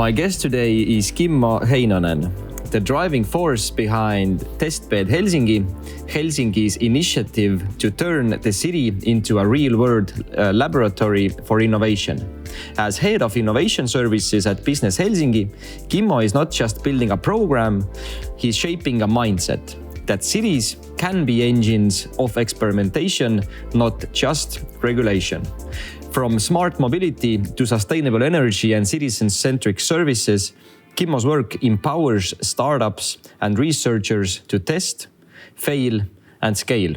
My guest today is Kimmo Heinonen, the driving force behind Testbed Helsinki, Helsinki's initiative to turn the city into a real-world laboratory for innovation. As head of innovation services at Business Helsinki, Kimmo is not just building a program, he's shaping a mindset that cities can be engines of experimentation, not just regulation. From smart mobility to sustainable energy and citizen-centric services, Kimmo's work empowers startups and researchers to test, fail, and scale,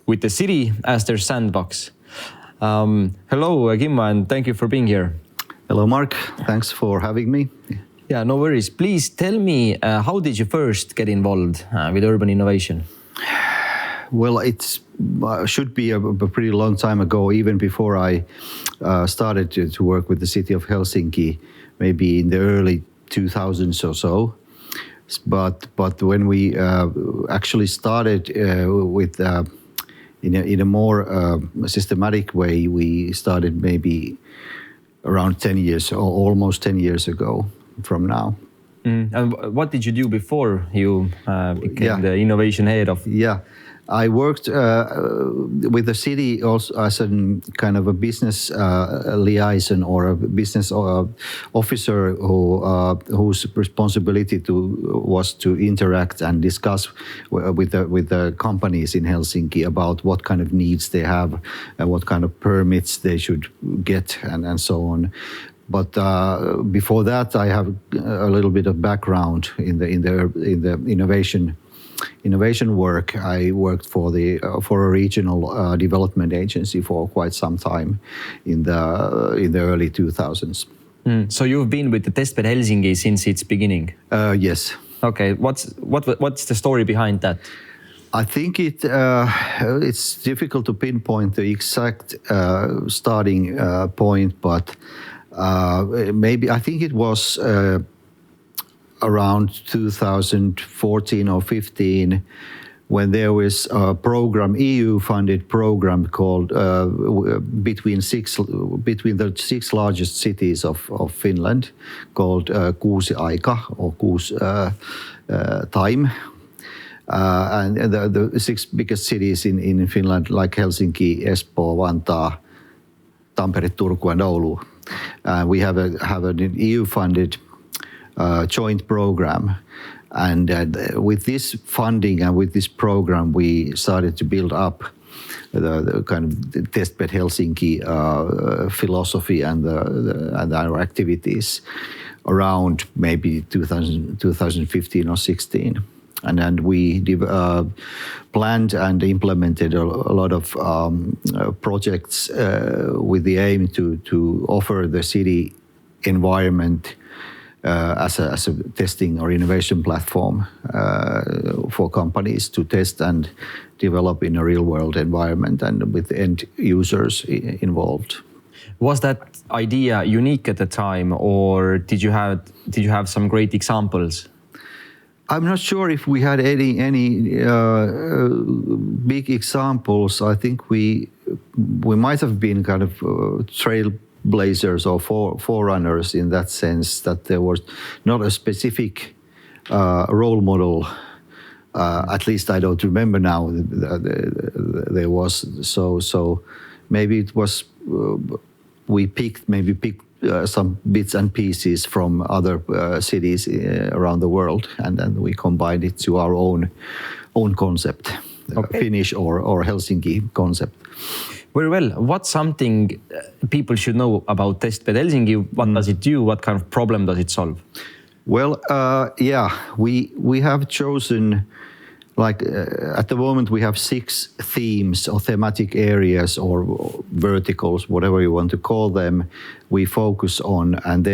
with the city as their sandbox. Hello, Kimmo, and thank you for being here. Hello, Mark. Thanks for having me. Yeah, no worries. Please tell me, how did you first get involved with urban innovation? Well, it should be a pretty long time ago, even before I started to work with the city of Helsinki, maybe in the early 2000s or so. But when we actually started with in a more systematic way, we started maybe around 10 years or almost 10 years ago from now. And what did you do before you became the innovation head of? Yeah. I worked with the city also as a kind of a business liaison or a business officer whose responsibility was to interact and discuss with the companies in Helsinki about what kind of needs they have and what kind of permits they should get and so on. But before that, I have a little bit of background in the innovation work. I worked for a regional development agency for quite some time in the early 2000s. So you've been with the Testbed Helsinki since its beginning? Yes. Okay. What's the story behind that? I think it's difficult to pinpoint the exact starting point, but maybe I think it was around 2014 or 15 when there was a program, EU-funded program called between the six largest cities of Finland, called Kuusi Aika or Kuusi Time. And the six biggest cities in Finland, like Helsinki, Espoo, Vantaa, Tampere, Turku, and Oulu. We have an EU-funded joint program, and with this funding and with this program, we started to build up the kind of Testbed Helsinki philosophy and our activities around maybe 2015 or 16. And then we planned and implemented a lot of projects with the aim to offer the city environment as a testing or innovation platform for companies to test and develop in a real-world environment and with end users involved. Was that idea unique at the time, or did you have some great examples? I'm not sure if we had any big examples. I think we might have been kind of trailblazers or forerunners in that sense, that there was not a specific role model. At least I don't remember now. There was so maybe it was we picked some bits and pieces from other cities around the world, and then we combined it to our own concept, Finnish or Helsinki concept. Very well. What's something people should know about Testbed Helsinki? What does it do? What kind of problem does it solve? Well, we have chosen, like at the moment we have 6 themes or thematic areas or verticals, whatever you want to call them, we focus on, and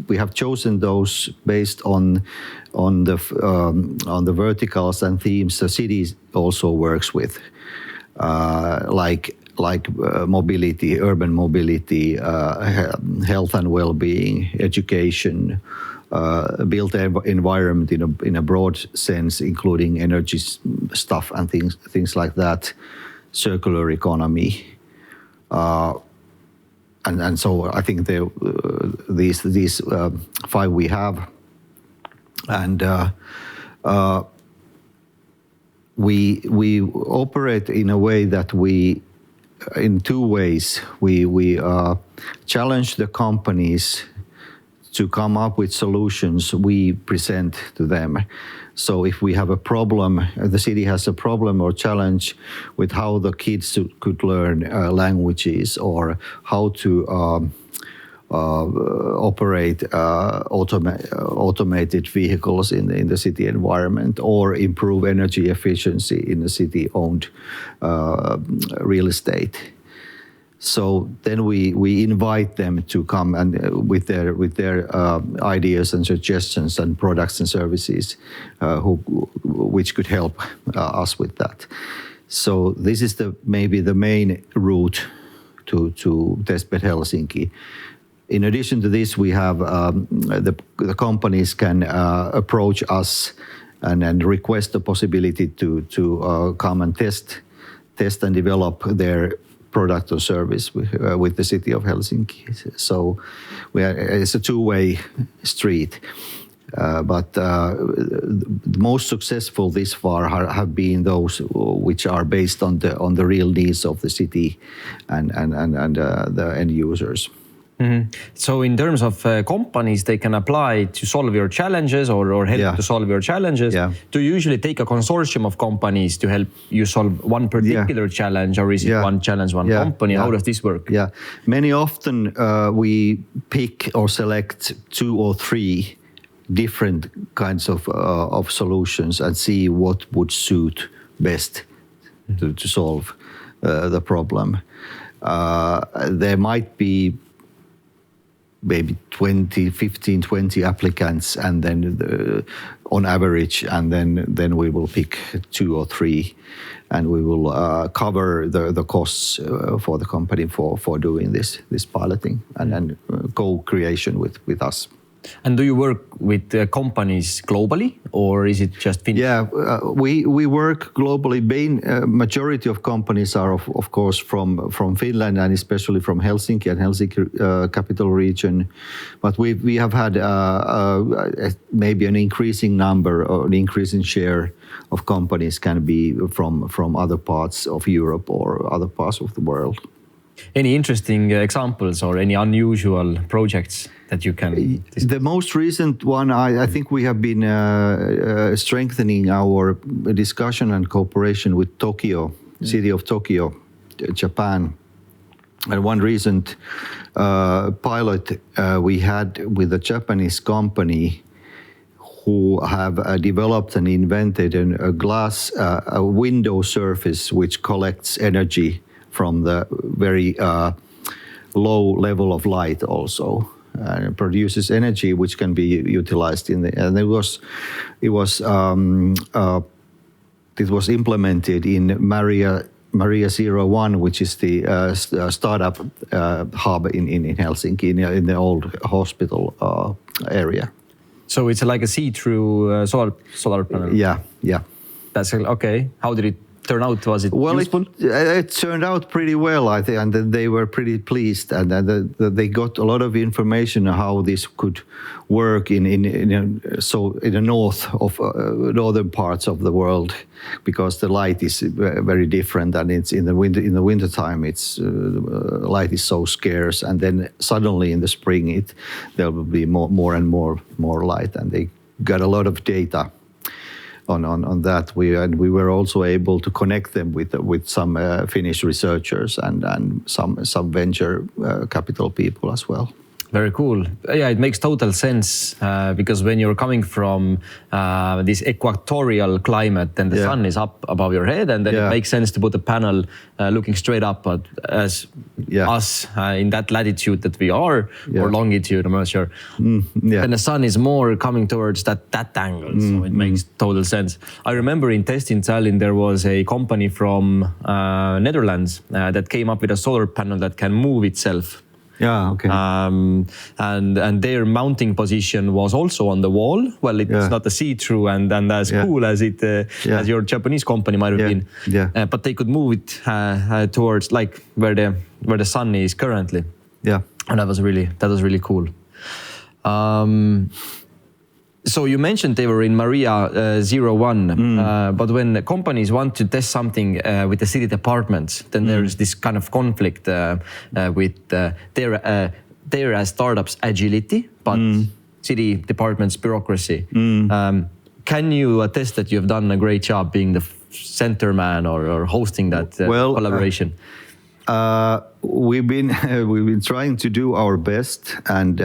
we have chosen those based on the verticals and themes the city also works with, like mobility, urban mobility, health and well-being, education, built environment in a broad sense, including energy stuff and things like that, circular economy. and so I think these 5 we have, and we operate in a way that in 2 ways. We challenge the companies to come up with solutions we present to them. So if we have a problem, the city has a problem or challenge with how the kids could learn languages, or how to operate automated vehicles in the city environment, or improve energy efficiency in the city-owned real estate. So then we invite them to come and with their ideas and suggestions and products and services, which could help us with that. So this is maybe the main route to Testbed Helsinki. In addition to this, we have the companies can approach us and request the possibility to come and test and develop their product or service with the city of Helsinki. So it's a 2-way street. But the most successful this far have been those which are based on the real needs of the city and the end users. Mm-hmm. So in terms of companies, they can apply to solve your challenges or help to solve your challenges. Yeah. Do you usually take a consortium of companies to help you solve one particular challenge, or is it one challenge, one company? How does this work? Yeah, many often we pick or select 2 or 3 different kinds of solutions and see what would suit best to solve the problem. There might be maybe 20 applicants, and then on average, and then we will pick 2 or 3, and we will cover the costs for the company for doing this piloting and co-creation with us. And do you work with companies globally, or is it just Finnish? Yeah, we work globally. Majority of companies are of course from Finland, and especially from Helsinki and Helsinki capital region. But we have had maybe an increasing number or an increasing share of companies can be from other parts of Europe or other parts of the world. Any interesting examples or any unusual projects that you can discuss? The most recent one, I think we have been strengthening our discussion and cooperation with Tokyo, city of Tokyo, Japan. And one recent pilot we had with a Japanese company who have developed and invented a glass window surface which collects energy from the very low level of light also. Produces energy which can be utilized and it was implemented in Maria 01, which is the startup hub in Helsinki, in the old hospital area. So it's like a see-through solar panel. Yeah. That's okay. How did it turn out? Was it useful? It turned out pretty well, I think, and they were pretty pleased, and they got a lot of information on how this could work in the northern parts of the world, because the light is very different, and it's in the winter time. It's light is so scarce, and then suddenly in the spring there will be more and more light, and they got a lot of data on that. We were also able to connect them with some Finnish researchers and some venture capital people as well. Very cool. Yeah, it makes total sense because when you're coming from this equatorial climate, then the sun is up above your head, and then it makes sense to put a panel looking straight up. But as us in that latitude that we are, or longitude, I'm not sure, then the sun is more coming towards that angle. So it makes total sense. I remember in Tallinn, there was a company from Netherlands that came up with a solar panel that can move itself. Yeah, okay. And their mounting position was also on the wall. Well, it's not a see-through and as cool as it as your Japanese company might have been. Yeah. But they could move it towards like where the sun is currently. Yeah. And that was really cool. So you mentioned they were in Maria 01, but when companies want to test something with the city departments, then there's this kind of conflict with their startups' agility, but city departments' bureaucracy. Can you attest that you've done a great job being the center man or hosting that collaboration? We've been trying to do our best, and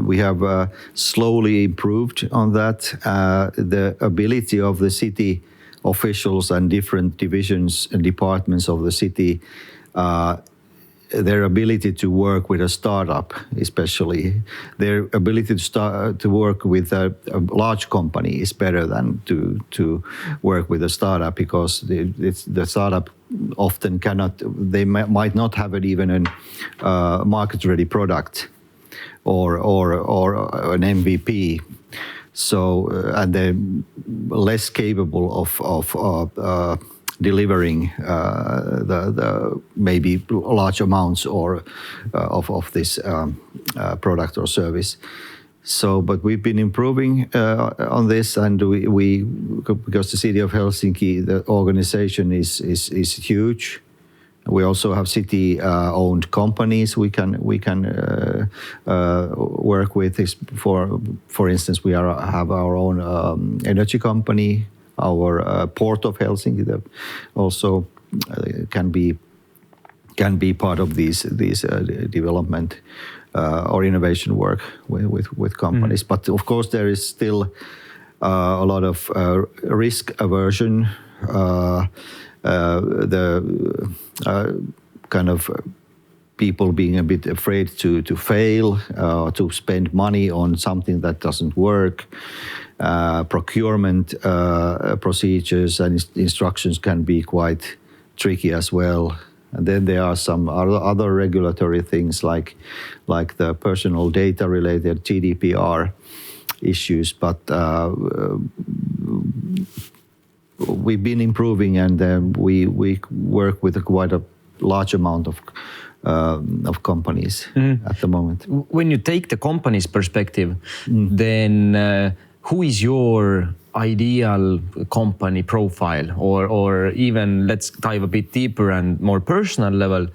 we have slowly improved on that. The ability of the city officials and different divisions and departments of the city, their ability to work with a startup, especially their ability to work with a large company, is better than to work with a startup, because the startup often cannot. They might not have even a market-ready product or an MVP. So and they're less capable of delivering the maybe large amounts or of this product or service. So, but we've been improving on this, and we because the city of Helsinki, the organization is huge. We also have city-owned companies we can work with. For instance, we have our own energy company. Our port of Helsinki that also can be part of these development or innovation work with companies. But of course, there is still a lot of risk aversion. The kind of people being a bit afraid to fail, to spend money on something that doesn't work. Procurement procedures and instructions can be quite tricky as well. And then there are some other regulatory things like the personal data related GDPR issues. But we've been improving, and we work with quite a large amount of companies at the moment. When you take the company's perspective, then who is your ideal company profile, or even let's dive a bit deeper and more personal level?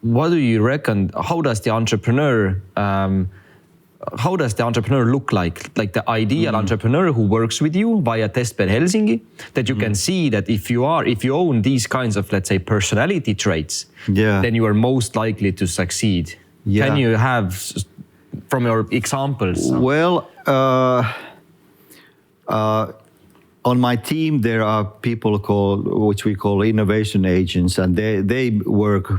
What do you reckon? How does the entrepreneur look like the ideal entrepreneur who works with you via Testbed Helsinki, that you can see that if you own these kinds of, let's say, personality traits, then you are most likely to succeed? Can you have from your examples? Well, on my team there are people which we call innovation agents, and they work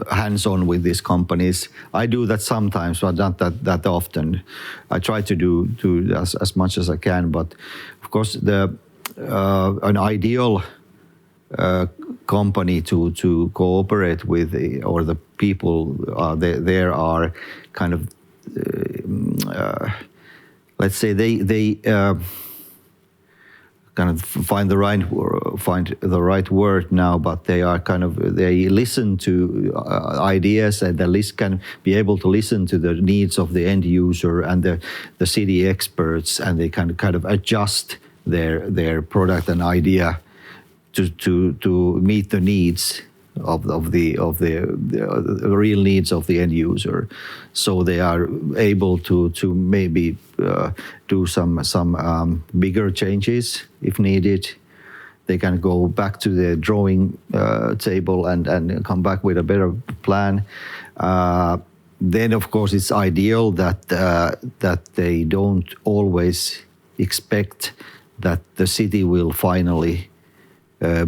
hands-on with these companies. I do that sometimes, but not that often. I try to do as much as I can, but of course an ideal company to cooperate with, or the people there are kind of let's say they kind of find the right word now, but they listen to ideas, and they can be able to listen to the needs of the end user and the city experts, and they can kind of adjust their product and idea to meet the needs of the real needs of the end user. So they are able to maybe do some bigger changes if needed. They can go back to the drawing table and come back with a better plan. Then of course it's ideal that they don't always expect that the city will finally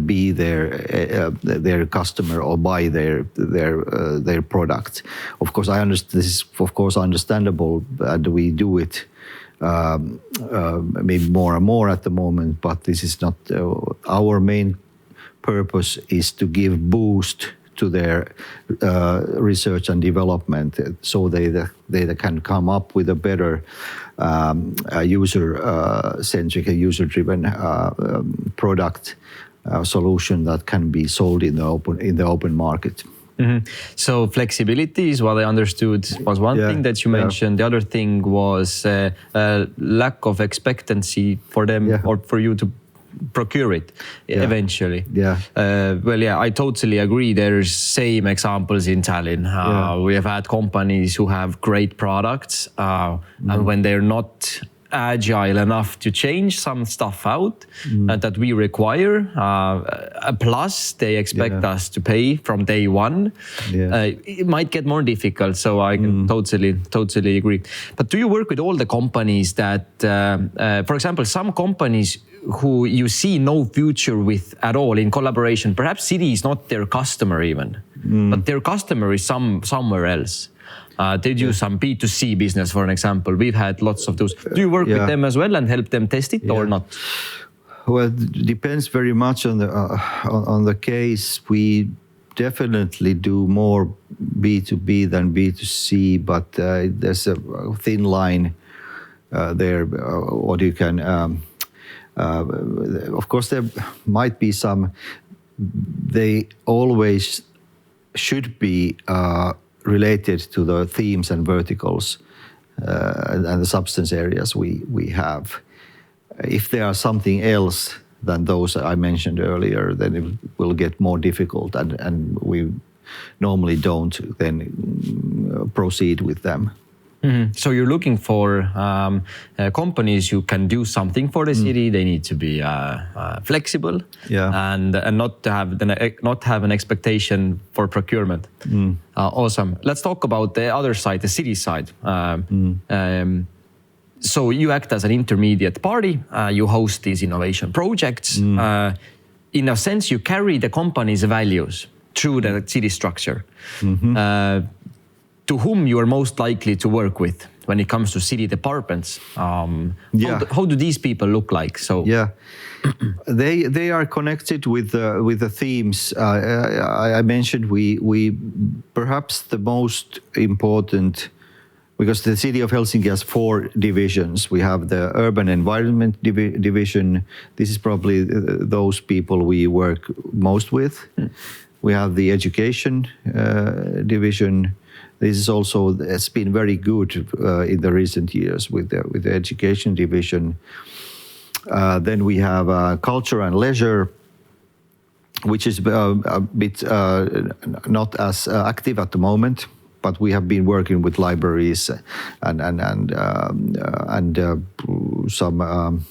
be their customer or buy their product. Of course, I understand this is of course understandable, and we do it maybe more and more at the moment. But this is not our main purpose. Is to give boost to their research and development, so they can come up with a better user-centric, user-driven product solution that can be sold in the open market. So flexibility is what I understood was one thing that you mentioned. The other thing was lack of expectancy for them or for you to procure it eventually. I totally agree. There's same examples in Tallinn. We have had companies who have great products and when they're not agile enough to change some stuff out that we require, plus they expect us to pay from day one, it might get more difficult. So I can totally agree. But do you work with all the companies that, for example, some companies who you see no future with at all in collaboration, perhaps city is not their customer even, but their customer is somewhere else. They do some B2C business, for an example. We've had lots of those. Do you work with them as well and help them test it or not? Well, it depends very much on the case. We definitely do more B2B than B2C, but there's a thin line there. What you can, of course, there might be some. They always should be related to the themes and verticals and the substance areas we have. If there are something else than those I mentioned earlier, then it will get more difficult, and we normally don't then proceed with them. So you're looking for companies who can do something for the city. They need to be flexible and not have an expectation for procurement. Awesome. Let's talk about the other side, the city side. So you act as an intermediate party. You host these innovation projects. In a sense, you carry the company's values through the city structure. To whom you are most likely to work with when it comes to city departments? How do these people look like? So they are connected with the themes. I mentioned we perhaps the most important, because the city of Helsinki has 4 divisions. We have the urban environment division. This is probably those people we work most with. We have the education division. This is also has been very good in the recent years with the education division. Then we have culture and leisure, which is a bit not as active at the moment, but we have been working with libraries and some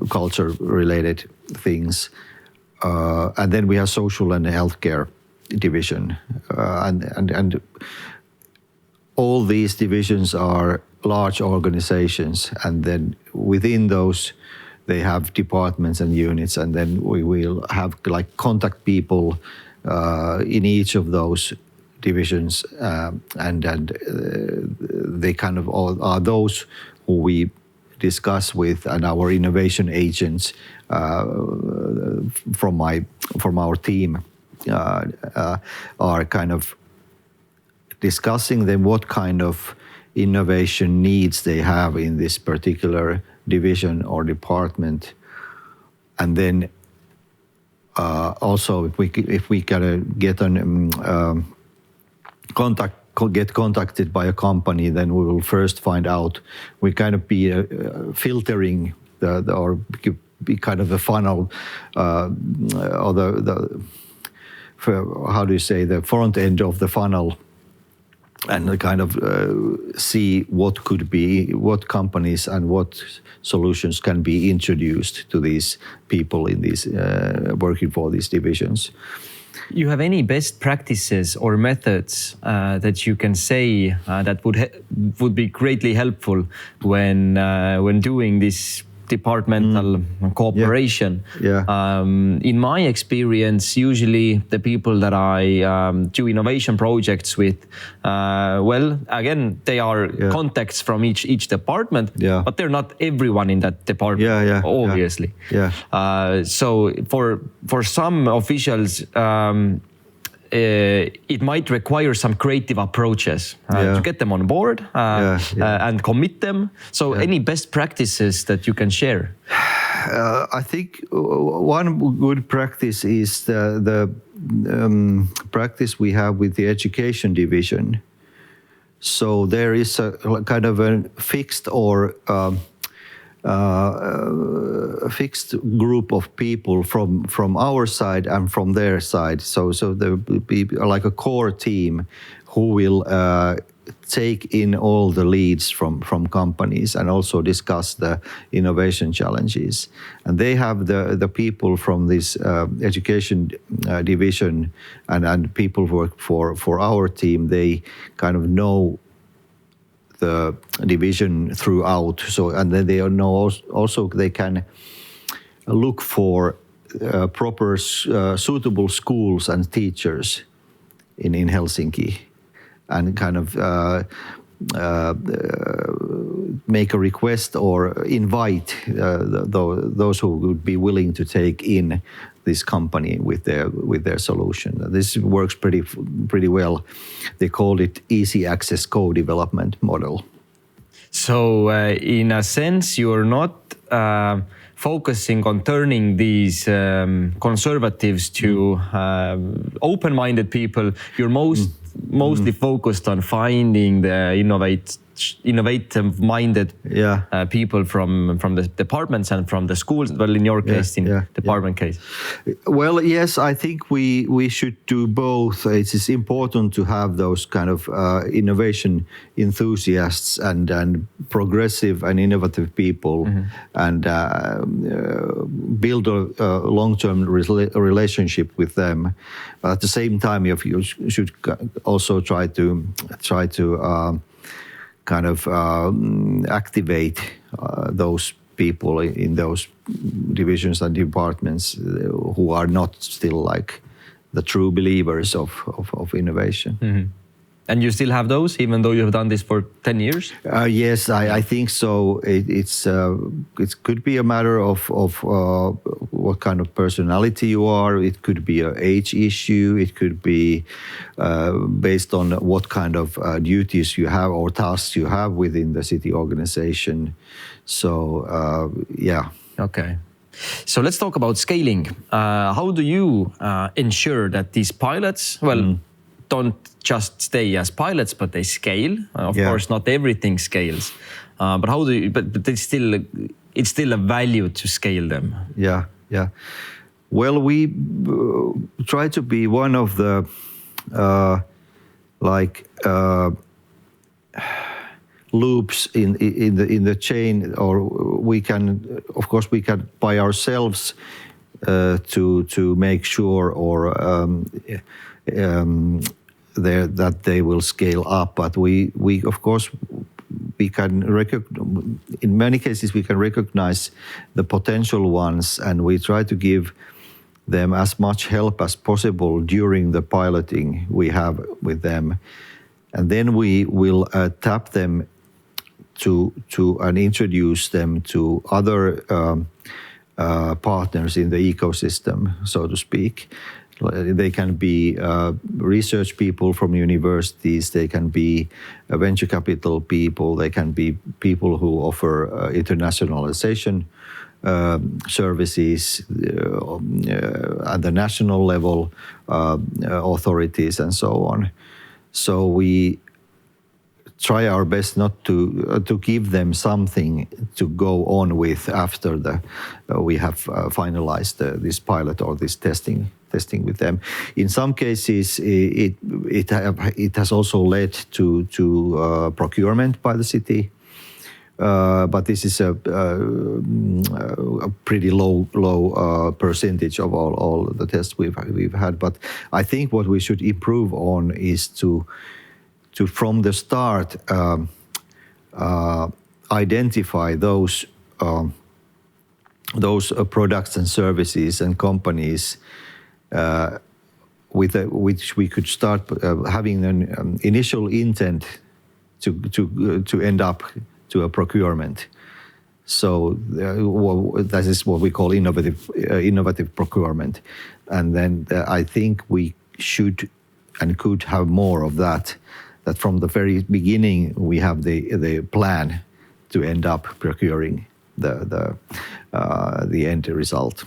culture-related things. And then we have social and healthcare division, and all these divisions are large organizations, and then within those they have departments and units, and then we will have like contact people in each of those divisions, and they kind of all are those who we discuss with, and our innovation agents from our team are kind of discussing them what kind of innovation needs they have in this particular division or department, and then also if we get get contacted by a company, then we will first find out. We kind of be filtering or be kind of a funnel or how do you say, the front end of the funnel, and kind of see what companies and what solutions can be introduced to these people in these working for these divisions. You have any best practices or methods that you can say that would be greatly helpful when doing this departmental cooperation? In my experience, usually the people that I do innovation projects with, again, they are contacts from each department, but they're not everyone in that department, obviously. So for some officials, it might require some creative approaches to get them on board and commit them. So any best practices that you can share? I think one good practice is the practice we have with the education division. So there is a kind of a fixed or fixed group of people from our side and from their side. So there will be like a core team who will take in all the leads from companies and also discuss the innovation challenges. And they have the people from this education division and people who work for our team. They kind of know the division throughout. So and then they know also they can look for proper suitable schools and teachers in Helsinki, and kind of make a request or invite those who would be willing to take in this company with their solution. This works pretty well. They called it easy access co-development model. So in a sense, you're not focusing on turning these conservatives to open-minded people. You're mostly focused on finding the innovative-minded people from the departments and from the schools. Well, in your case, department case. Well, yes, I think we should do both. It is important to have those kind of innovation enthusiasts and progressive and innovative people, and build a long-term relationship with them. But at the same time, you should also try to kind of activate those people in those divisions and departments who are not still like the true believers of innovation. Mm-hmm. And you still have those, even though you have done this for 10 years? Yes, I think so. It could be a matter of what kind of personality you are. It could be an age issue. It could be based on what kind of duties you have or tasks you have within the city organization. So, yeah. Okay. So let's talk about scaling. How do you ensure that these pilots, don't just stay as pilots, but they scale? Of course, not everything scales, but how do you? But it's still a value to scale them. Yeah. Well, we try to be one of the loops in the chain, or we can by ourselves to make sure that they will scale up. But we of course we can in many cases we can recognize the potential ones, and we try to give them as much help as possible during the piloting we have with them, and then we will tap them to and introduce them to other partners in the ecosystem, so to speak. They can be research people from universities, they can be venture capital people, they can be people who offer internationalization services at the national level, authorities and so on. So we try our best not to give them something to go on with after we have finalized this pilot or this testing with them. In some cases, it has also led to procurement by the city, but this is a pretty low percentage of all the tests we've had. But I think what we should improve on is to from the start identify those products and services and companies with which we could start having an initial intent to end up to a procurement. So that is what we call innovative procurement, and then I think we should and could have more of that. That from the very beginning we have the plan to end up procuring the end result.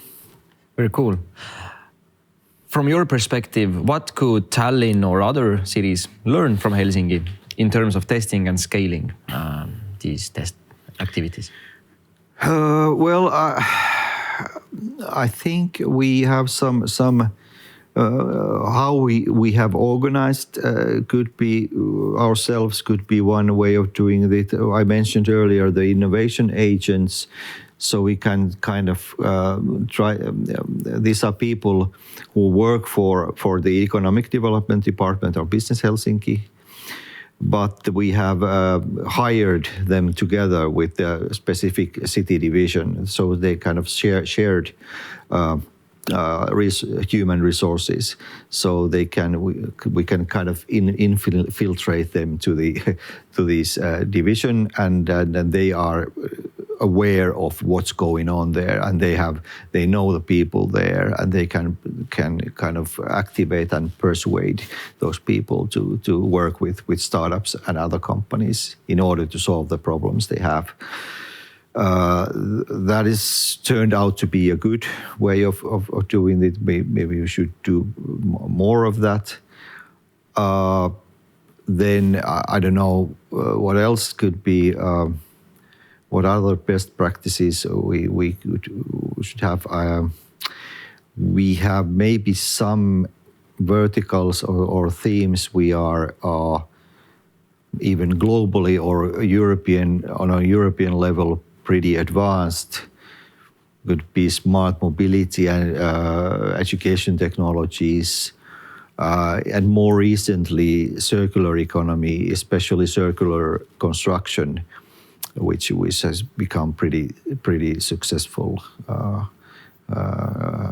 Very cool. From your perspective, what could Tallinn or other cities learn from Helsinki in terms of testing and scaling these test activities? I think we have some how we have organized could be one way of doing it. I mentioned earlier the innovation agents, so we can kind of try. These are people who work for the economic development department of Business Helsinki, but we have hired them together with the specific city division, so they kind of shared human resources, so we can kind of infiltrate them to this division, and they are aware of what's going on there, and they know the people there, and they can kind of activate and persuade those people to work with startups and other companies in order to solve the problems they have. That is turned out to be a good way of doing it. Maybe we should do more of that. Then I don't know what else could be. What other best practices we should have? We have maybe some verticals or themes we are even globally or on a European level pretty advanced. Could be smart mobility and education technologies, and more recently circular economy, especially circular construction, which has become pretty successful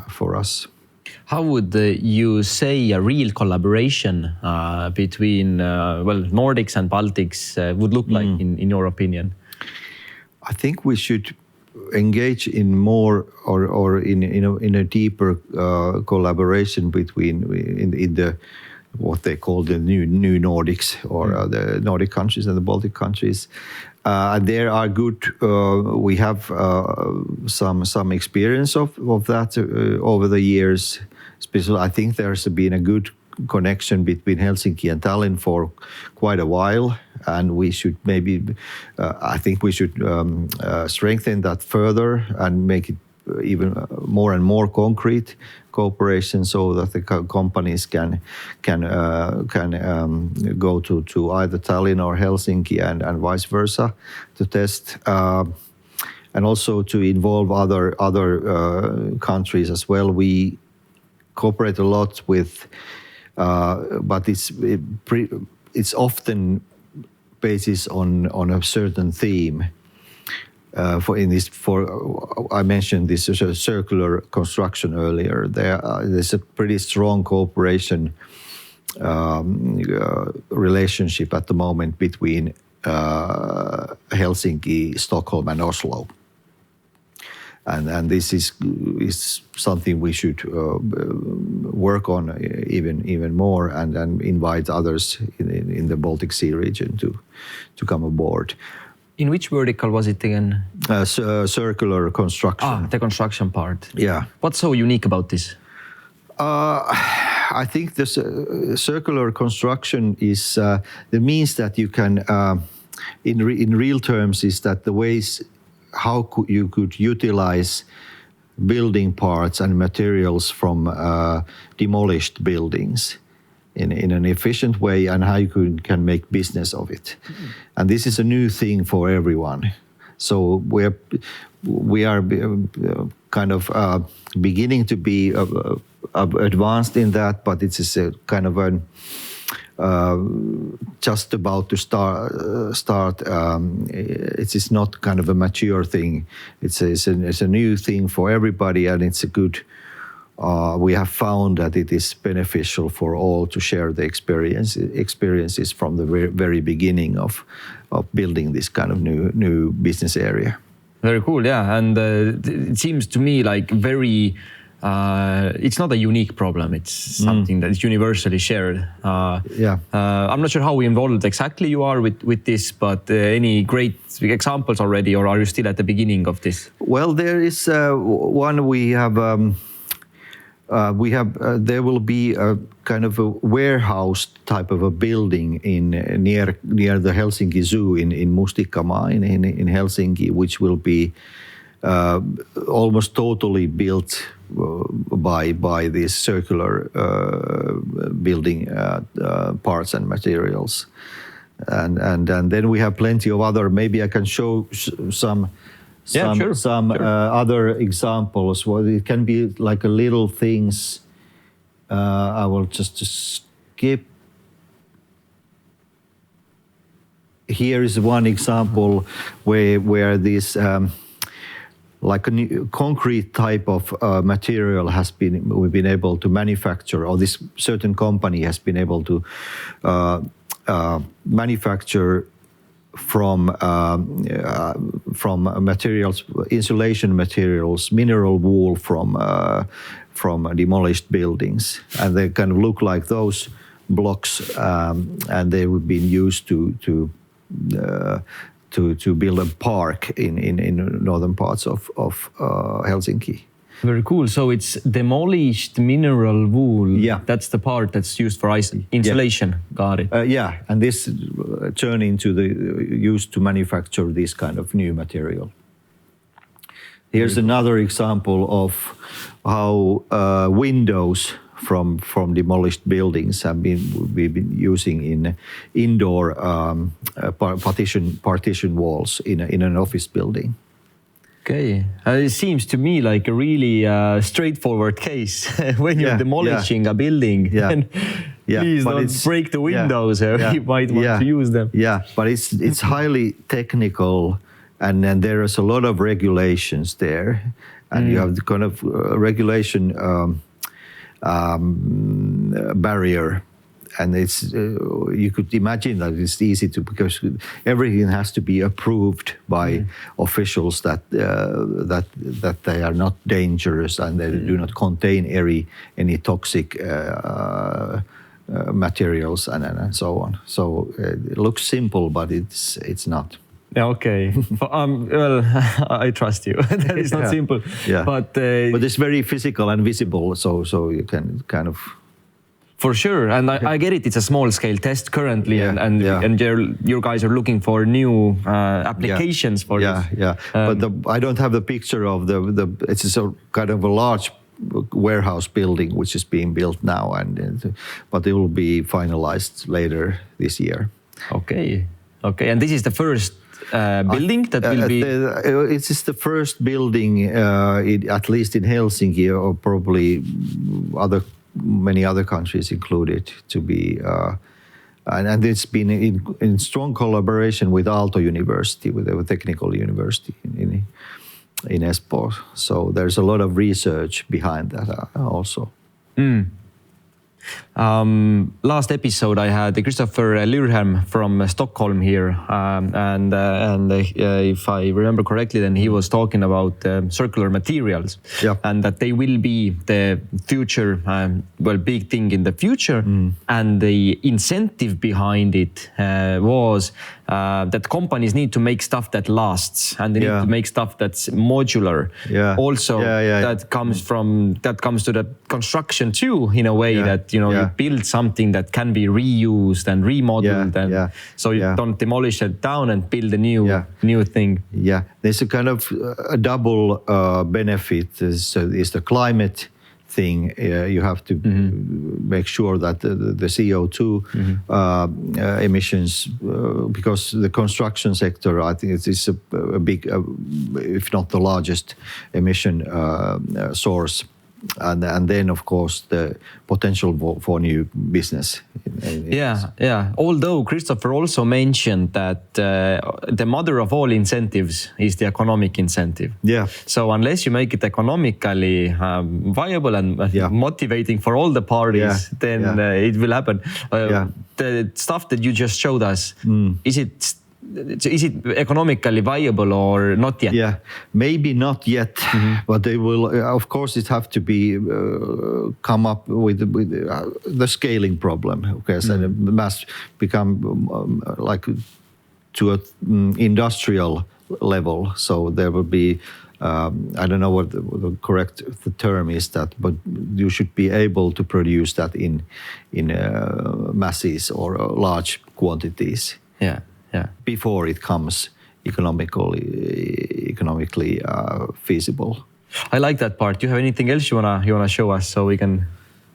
for us. How would you say a real collaboration between Nordics and Baltics would look like in your opinion? I think we should engage in more or in a deeper collaboration between in the what they call the new Nordics or the Nordic countries and the Baltic countries. There are good. We have some experience of that over the years. Especially, I think there's been a good connection between Helsinki and Tallinn for quite a while, and we should maybe. I think we should strengthen that further and make it even more and more concrete cooperation, so that the companies can go to either Tallinn or Helsinki and vice versa to test, and also to involve other countries as well. We cooperate a lot with, but it's often basis on a certain theme. I mentioned this circular construction earlier. There's a pretty strong cooperation relationship at the moment between Helsinki, Stockholm, and Oslo. And this is something we should work on even more, and invite others in the Baltic Sea region to come aboard. In which vertical was it again? Circular construction. The construction part. Yeah. What's so unique about this? I think this circular construction is the means that you can, in real terms, is that the ways how you could utilize building parts and materials from demolished buildings in an efficient way, and how you can make business of it. And this is a new thing for everyone. So we are kind of beginning to be advanced in that, but it is a kind of just about to start. It is not kind of a mature thing. It's a new thing for everybody, and it's a good. We have found that it is beneficial for all to share the experiences from the very beginning of building this kind of new business area. Very cool, yeah. And it seems to me like very. It's not a unique problem. It's something that is universally shared. I'm not sure how involved exactly you are with this, but any great examples already, or are you still at the beginning of this? Well, there is one we have. There will be a kind of a warehouse type of a building near the Helsinki Zoo in Mustikkamaa in Helsinki, which will be almost totally built by these circular building parts and materials. And then we have plenty of other. Maybe I can show some other examples. Well, it can be like a little things. I will just skip. Here is one example where this like a new concrete type of material we've been able to manufacture, or this certain company has been able to manufacture from materials, insulation materials, mineral wool from demolished buildings, and they kind of look like those blocks, and they would be used to build a park in northern parts of Helsinki. Very cool. So it's demolished mineral wool. Yeah. That's the part that's used for insulation. Yeah. Got it. And this turned into used to manufacture this kind of new material. Here's another example of how windows from demolished buildings we've been using in indoor partition walls in an office building. Okay, it seems to me like a really straightforward case when you're demolishing a building. Yeah. Please don't break the windows. You might want to use them. Yeah, but it's highly technical, and then there is a lot of regulations there, and you have the kind of regulation barrier. And it's you could imagine that it's easy because everything has to be approved by officials that they are not dangerous and they do not contain any toxic materials and so on. So it looks simple, but it's not. Okay. Well, I trust you. That is not simple. Yeah. But it's very physical and visible. So you can kind of. For sure, and I get it. It's a small-scale test currently, and your guys are looking for new applications for this. But I don't have the picture of the. It's a kind of a large warehouse building which is being built now, but it will be finalized later this year. Okay, and this is the first building that will be. It is the first building, at least in Helsinki, or probably many other countries included, to be and it's been in strong collaboration with Aalto University, with the technical university in Espoo. So there's a lot of research behind that also. Last episode I had Christopher Lyrhem from Stockholm here, and if I remember correctly, then he was talking about circular materials, and that they will be the future, big thing in the future, and the incentive behind it was that companies need to make stuff that lasts, and they need to make stuff that's modular. That comes to the construction too, in a way that you build something that can be reused and remodeled, so you don't demolish it down and build a new thing. Yeah, there's a kind of a double benefit. Is the climate thing. You have to make sure that the CO2 emissions, because the construction sector, I think it's a big, if not the largest emission source. And then, of course, the potential for new business. Although Christopher also mentioned that the mother of all incentives is the economic incentive. Yeah. So unless you make it economically viable and motivating for all the parties, then it will happen. The stuff that you just showed us, is it economically viable or not yet? Yeah, maybe not yet, but they will. Of course, it have to be come up with the scaling problem. Okay, so it must become like to an industrial level. So there will be I don't know what the correct term is that, but you should be able to produce that in masses or large quantities. Yeah. Before it comes economically feasible. I like that part. Do you have anything else you wanna show us so we can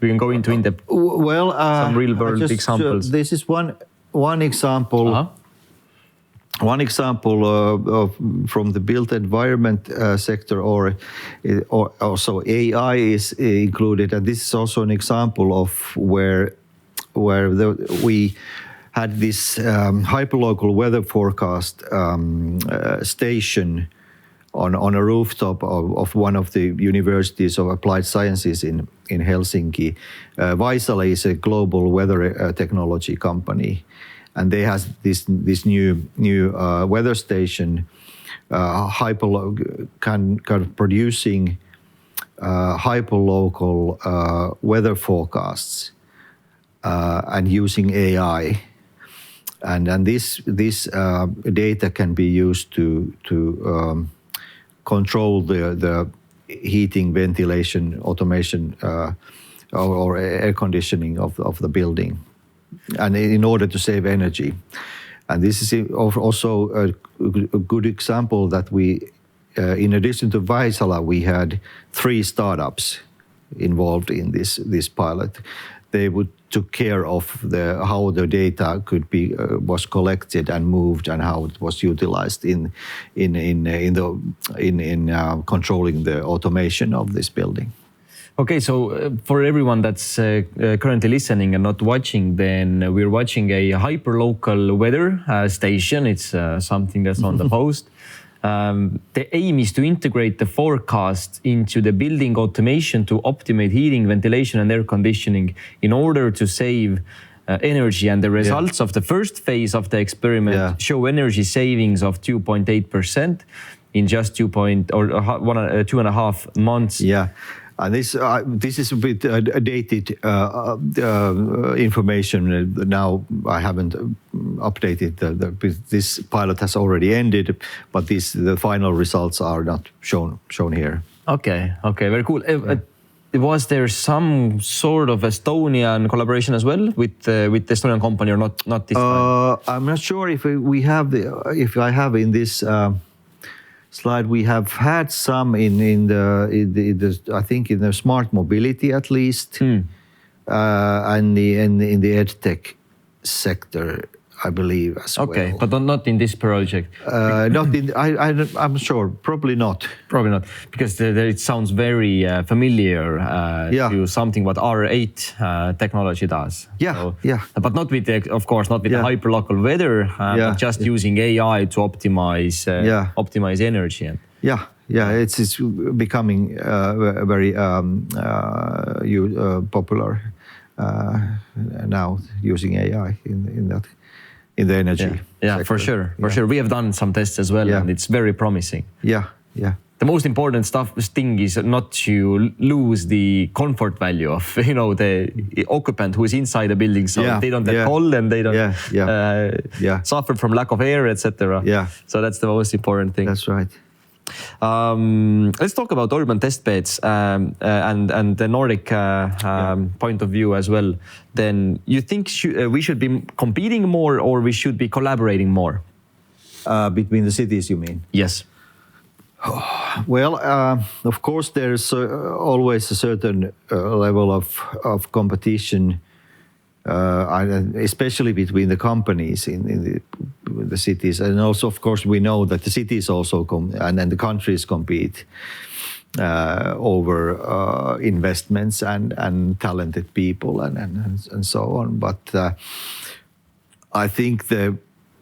go into in depth? Well, some real world examples. This is one example. Uh-huh. One example from the built environment sector, or also AI is included, and this is also an example of where we had this hyperlocal weather forecast station on a rooftop of one of the universities of applied sciences in Helsinki. Vaisala is a global weather technology company, and they have this new weather station, kind of producing hyperlocal weather forecasts and using AI. And this data can be used to control the heating, ventilation, automation, or air conditioning of the building, and in order to save energy. And this is also a good example that we, in addition to Vaisala, we had 3 startups involved in this pilot. They took care of how the data was collected and moved, and how it was utilized in controlling the automation of this building. Okay, so for everyone that's currently listening and not watching, then we're watching a hyperlocal weather station. It's something that's on the post. The aim is to integrate the forecast into the building automation to optimize heating, ventilation, and air conditioning in order to save energy. And the results of the first phase of the experiment show energy savings of 2.8% in just 2.5 months. Yeah. And this is a bit dated information. Now I haven't updated this pilot has already ended, but the final results are not shown here. Okay, very cool. Was there some sort of Estonian collaboration as well with the Estonian company, or not this time? I'm not sure if I have in this. Slide, we have had some in the I think in the smart mobility at least, and in the edtech sector, I believe as well. Okay, but not in this project. Not in. I'm sure. Probably not. Probably not, because it sounds very familiar to something what R8 technology does. Yeah. But not with the hyperlocal weather, but just using AI to optimize energy. It's becoming very popular now, using AI in that. In the energy sector. For sure. We have done some tests as well, and it's very promising. Yeah. The most important thing is not to lose the comfort value of the occupant who is inside the building, so they don't get cold and they don't suffer from lack of air, etc. Yeah. So that's the most important thing. That's right. Let's talk about urban test beds and the Nordic point of view as well. Then you think we should be competing more, or we should be collaborating more? Between the cities, you mean? Yes. Well, of course, there's always a certain level of competition, especially between the companies in the cities, and also, of course, we know that the cities also and the countries compete over investments and talented people and so on. But I think that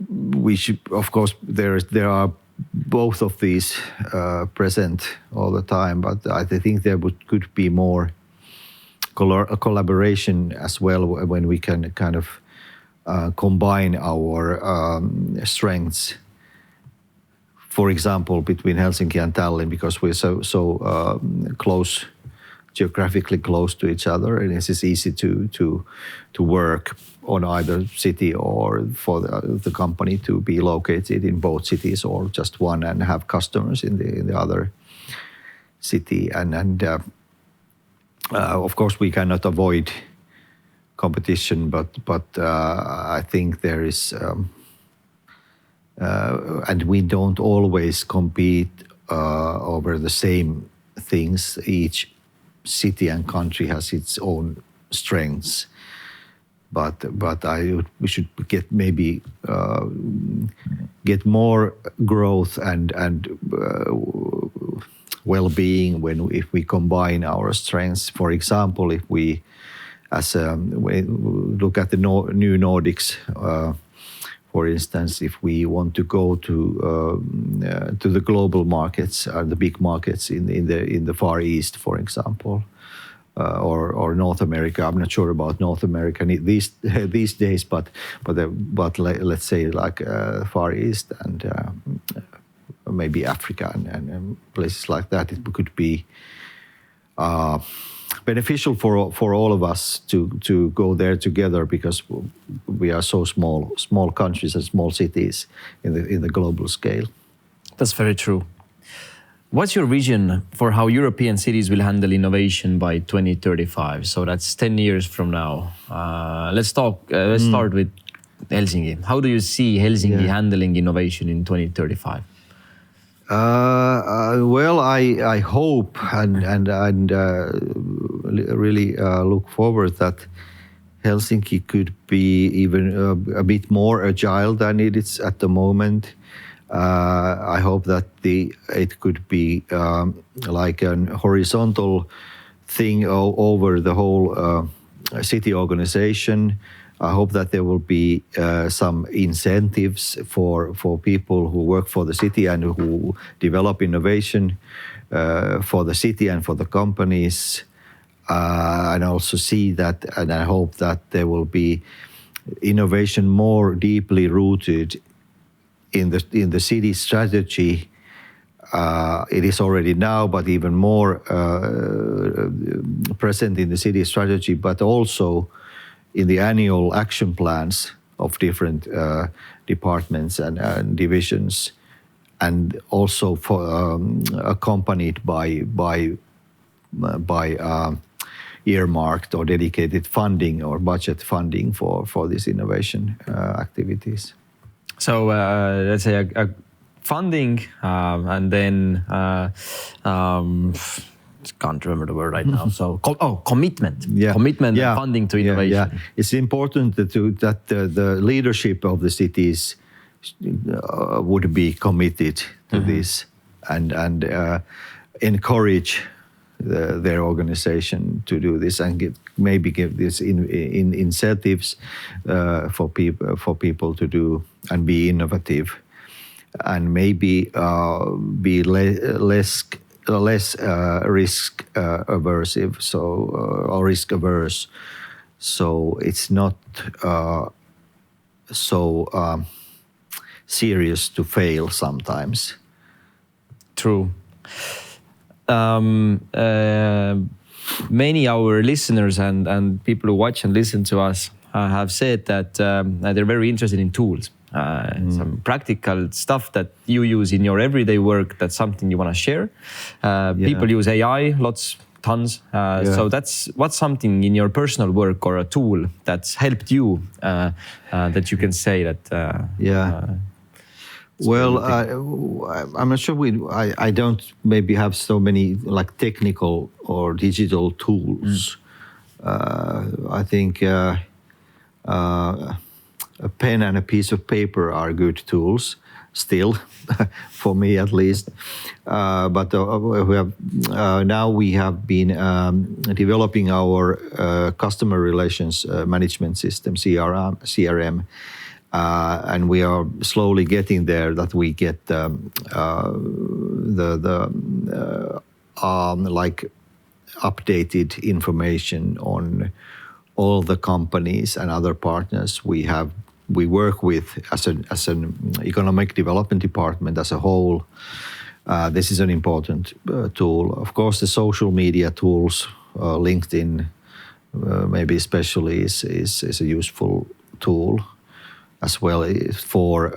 we should, of course, there are both of these present all the time, but I think there could be more collaboration as well, when we can kind of combine our strengths. For example, between Helsinki and Tallinn, because we're so close, geographically close to each other, and it's easy to work on either city, or for the company to be located in both cities or just one and have customers in the other. city, and of course we cannot avoid competition, but I think there is, and we don't always compete over the same things. Each city and country has its own strengths, but we should get maybe get more growth and well-being if we combine our strengths. For example, if we look at the new Nordics, for instance, if we want to go to the global markets, the big markets in the Far East, for example, or North America. I'm not sure about North America these days, but let's say like Far East and maybe Africa and places like that. It could be beneficial for all of us to go there together, because we are so small countries and small cities in the global scale. That's very true. What's your vision for how European cities will handle innovation by 2035? So that's 10 years from now. Let's start with Helsinki. How do you see Helsinki handling innovation in 2035? Well, I hope and really look forward that Helsinki could be even a bit more agile than it is at the moment. I hope that it could be like a horizontal thing over the whole city organization. I hope that there will be some incentives for people who work for the city and who develop innovation for the city and for the companies. And also see that, and I hope that there will be innovation more deeply rooted in the city strategy. It is already now, but even more present in the city strategy, but also in the annual action plans of different departments and divisions, and also accompanied by earmarked or dedicated funding or budget funding for these innovation activities. So let's say a funding and then can't remember the word right now. So commitment, commitment and funding to innovation. Yeah. It's important that the leadership of the cities would be committed to this and encourage their organization to do this, and give this in incentives for people to do and be innovative, and maybe be less risk aversive, or risk averse. So it's not so serious to fail sometimes. True. Many our listeners and people who watch and listen to us have said that they're very interested in tools, some practical stuff that you use in your everyday work. That's something you want to share. People use AI, tons. So what's something in your personal work or a tool that's helped you that you can say that. Well, I'm not sure I don't maybe have so many like technical or digital tools. I think a pen and a piece of paper are good tools still, for me at least. But we have been developing our customer relations management system, CRM. And we are slowly getting there, that we get like updated information on all the companies and other partners we work with as an economic development department as a whole. This is an important tool. Of course, the social media tools, LinkedIn, maybe especially is a useful tool as well for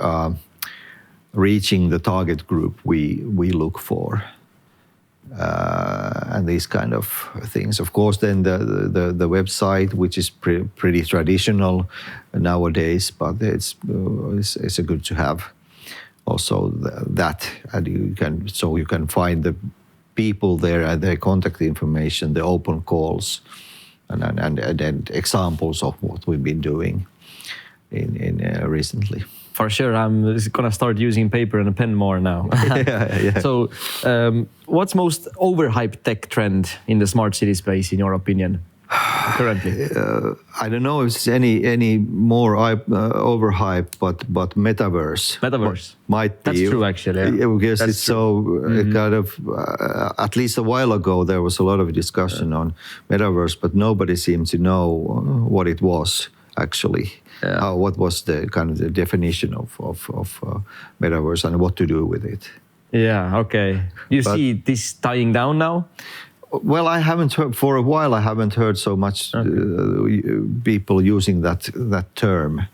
reaching the target group we look for. and these kind of things. Of course, then the website, which is pretty traditional nowadays, but it's a good to have also that, and you can find the people there and their contact information, the open calls, and examples of what we've been doing in recently. For sure, I'm gonna start using paper and a pen more now. Yeah. So, what's most overhyped tech trend in the smart city space, in your opinion, currently? I don't know if it's any more overhyped, but metaverse. Metaverse might be. That's true, actually. Yeah, because That's it's true. Kind of. At least a while ago, there was a lot of discussion on metaverse, but nobody seemed to know what it was actually. What was the kind of the definition of metaverse and what to do with it? Yeah. Okay. But see this dying down now? Well, I haven't heard for a while. I haven't heard so much people using that term,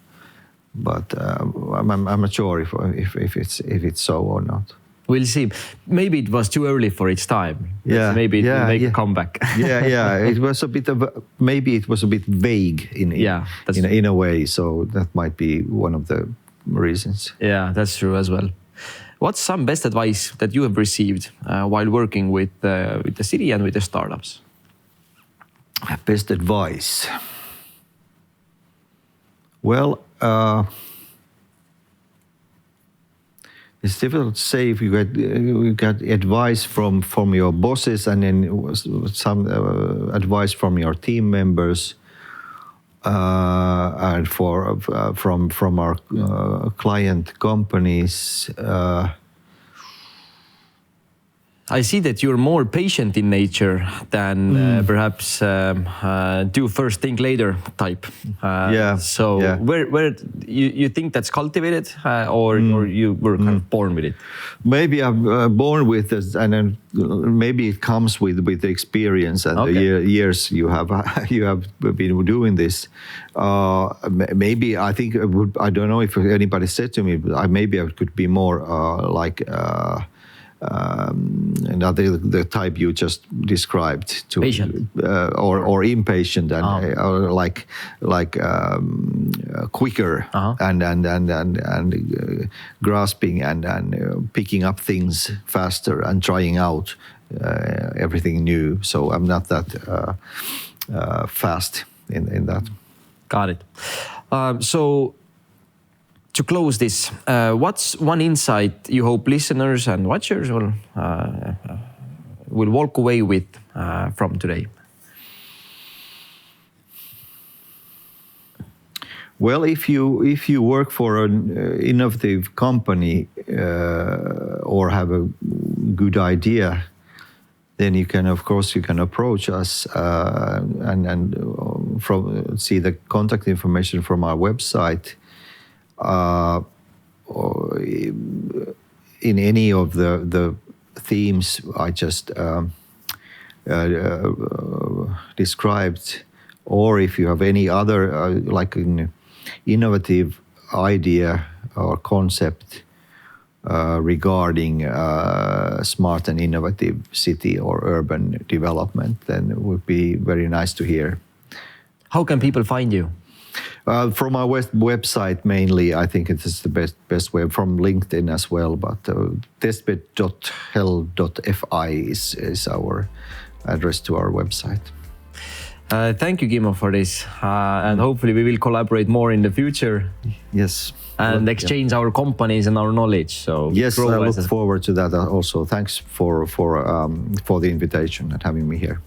but I'm not sure if it's so or not. We'll see. Maybe it was too early for its time. Yeah. Maybe it will make a comeback. yeah. It was a bit vague in a way. So that might be one of the reasons. Yeah, that's true as well. What's some best advice that you have received while working with the city and with the startups? Best advice. Well. It's difficult to say if you got advice from your bosses and then some advice from your team members and from our client companies. I see that you're more patient in nature than perhaps do first, think later type. Where you think that's cultivated, or you were kind of born with it? Maybe I'm born with it, and then maybe it comes with the experience and the years you have been doing this. Maybe I think I don't know if anybody said to me, but maybe I could be more like. Another the type you just described, to patient or impatient and or like quicker and grasping and picking up things faster and trying out everything new. So I'm not that fast in that. Got it. So. To close this, what's one insight you hope listeners and watchers will walk away with from today? Well, if you work for an innovative company or have a good idea, then you can approach us and see the contact information from our website. Or in any of the themes I just described, or if you have any other like an innovative idea or concept regarding smart and innovative city or urban development, then it would be very nice to hear. How can people find you? From our website mainly, I think it is the best way. From LinkedIn as well, but testbed.hel.fi is our address to our website. Thank you, Kimmo, for this, and hopefully we will collaborate more in the future. Yes, and exchange our companies and our knowledge. So yes, I look forward to that also. Thanks for the invitation and having me here.